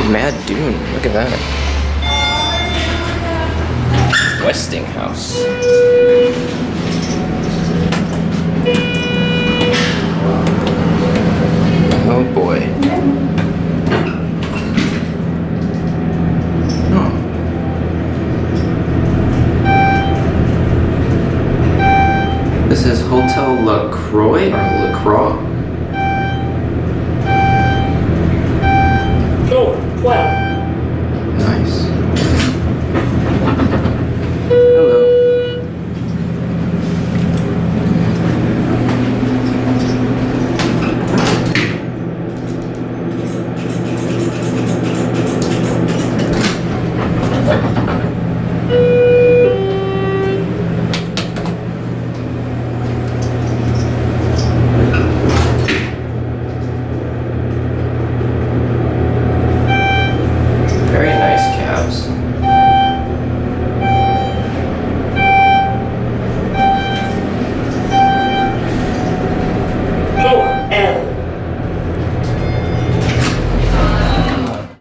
MAD Dune. Look at that. Westinghouse. Oh boy. Oh. This is Hotel La Croix or La Croix? Floor 12.